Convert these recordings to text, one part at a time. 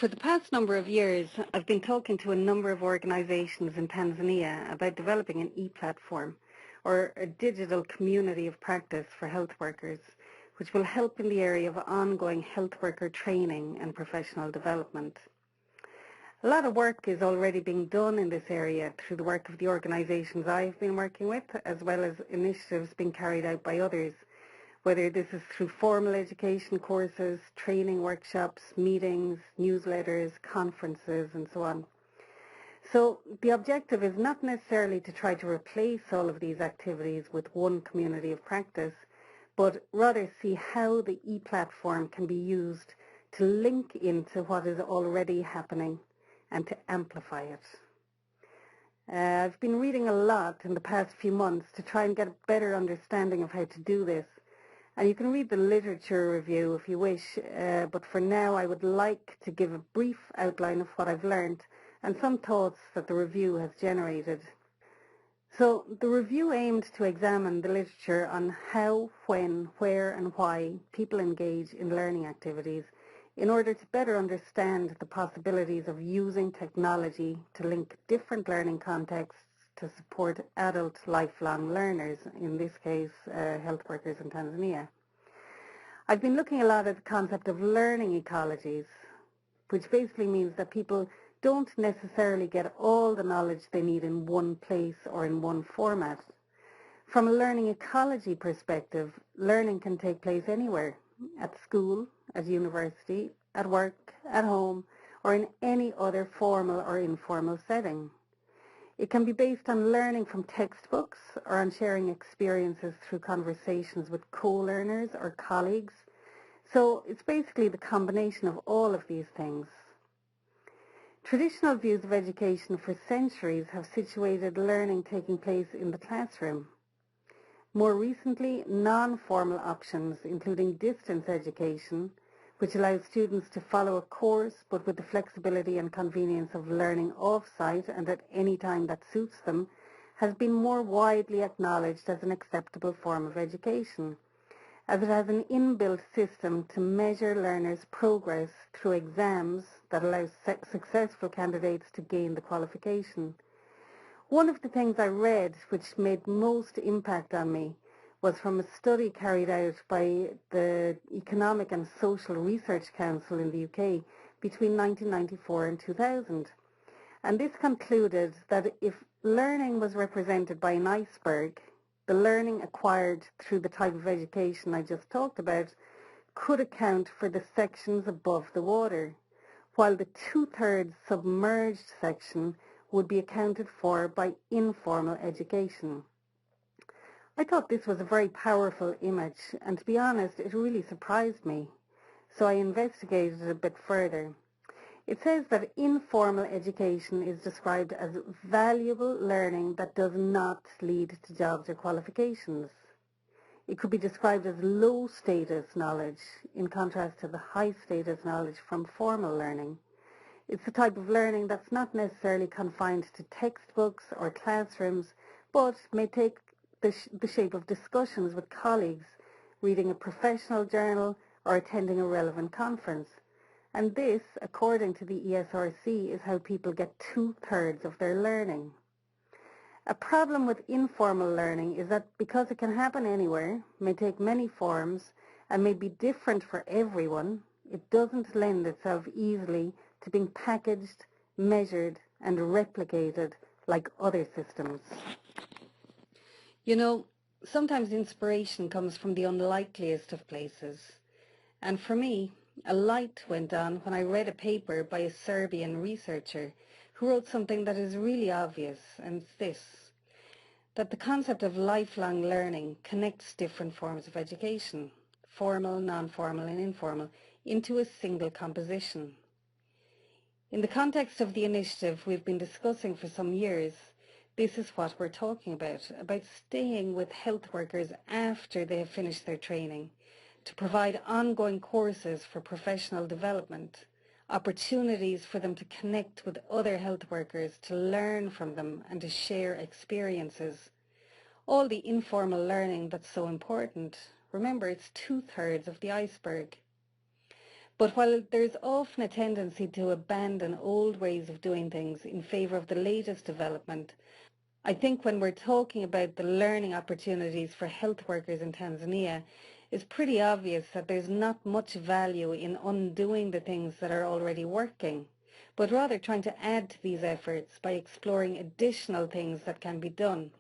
For the past number of years, I've been talking to a number of organisations in Tanzania about developing an e-platform, or a digital community of practice for health workers, which will help in the area of ongoing health worker training and professional development. A lot of work is already being done in this area through the work of the organisations I've been working with, as well as initiatives being carried out by others, whether this is through formal education courses, training workshops, meetings, newsletters, conferences, and so on. So the objective is not necessarily to try to replace all of these activities with one community of practice, but rather see how the e-platform can be used to link into what is already happening and to amplify it. I've been reading a lot in the past few months to try and get a better understanding of how to do this. And you can read the literature review if you wish, but for now I would like to give a brief outline of what I've learned and some thoughts that the review has generated. So the review aimed to examine the literature on how, when, where and why people engage in learning activities in order to better understand the possibilities of using technology to link different learning contexts to support adult lifelong learners, in this case health workers in Tanzania. I've been looking a lot at the concept of learning ecologies, which basically means that people don't necessarily get all the knowledge they need in one place or in one format. From a learning ecology perspective, learning can take place anywhere, at school, at university, at work, at home, or in any other formal or informal setting. It can be based on learning from textbooks or on sharing experiences through conversations with co-learners or colleagues. So it's basically the combination of all of these things. Traditional views of education for centuries have situated learning taking place in the classroom. More recently, non-formal options, including distance education, which allows students to follow a course but with the flexibility and convenience of learning off-site and at any time that suits them, has been more widely acknowledged as an acceptable form of education, as it has an inbuilt system to measure learners' progress through exams that allow successful candidates to gain the qualification. One of the things I read which made most impact on me was from a study carried out by the Economic and Social Research Council in the UK between 1994 and 2000. And this concluded that if learning was represented by an iceberg, the learning acquired through the type of education I just talked about could account for the sections above the water, while the two-thirds submerged section would be accounted for by informal education. I thought this was a very powerful image, and to be honest, it really surprised me. So I investigated it a bit further. It says that informal education is described as valuable learning that does not lead to jobs or qualifications. It could be described as low-status knowledge, in contrast to the high-status knowledge from formal learning. It's the type of learning that's not necessarily confined to textbooks or classrooms, but may take the shape of discussions with colleagues, reading a professional journal, or attending a relevant conference. And this, according to the ESRC, is how people get two-thirds of their learning. A problem with informal learning is that because it can happen anywhere, may take many forms, and may be different for everyone, it doesn't lend itself easily to being packaged, measured, and replicated like other systems. You know, sometimes inspiration comes from the unlikeliest of places. And for me, a light went on when I read a paper by a Serbian researcher who wrote something that is really obvious, and it's this, that the concept of lifelong learning connects different forms of education, formal, non-formal, and informal, into a single composition. In the context of the initiative we've been discussing for some years, this is what we're talking about staying with health workers after they have finished their training, to provide ongoing courses for professional development, opportunities for them to connect with other health workers, to learn from them and to share experiences. All the informal learning that's so important. Remember, it's two-thirds of the iceberg. But while there's often a tendency to abandon old ways of doing things in favour of the latest development, I think when we're talking about the learning opportunities for health workers in Tanzania, it's pretty obvious that there's not much value in undoing the things that are already working, but rather trying to add to these efforts by exploring additional things that can be done.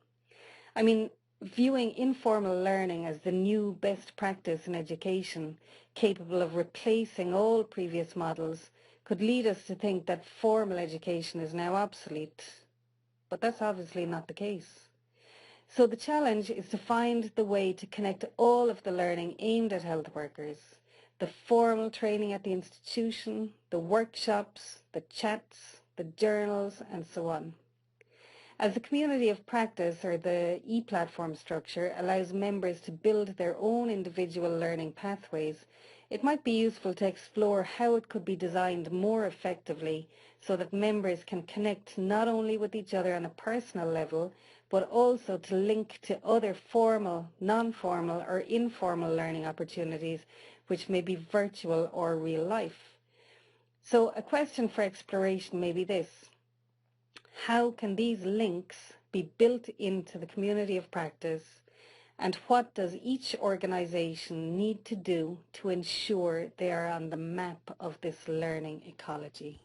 I mean, viewing informal learning as the new best practice in education, capable of replacing all previous models, could lead us to think that formal education is now obsolete. But that's obviously not the case. So the challenge is to find the way to connect all of the learning aimed at health workers, the formal training at the institution, the workshops, the chats, the journals, and so on. As the community of practice, or the e-platform structure, allows members to build their own individual learning pathways, it might be useful to explore how it could be designed more effectively so that members can connect not only with each other on a personal level, but also to link to other formal, non-formal or informal learning opportunities which may be virtual or real life. So a question for exploration may be this: how can these links be built into the community of practice, and what does each organisation need to do to ensure they are on the map of this learning ecology?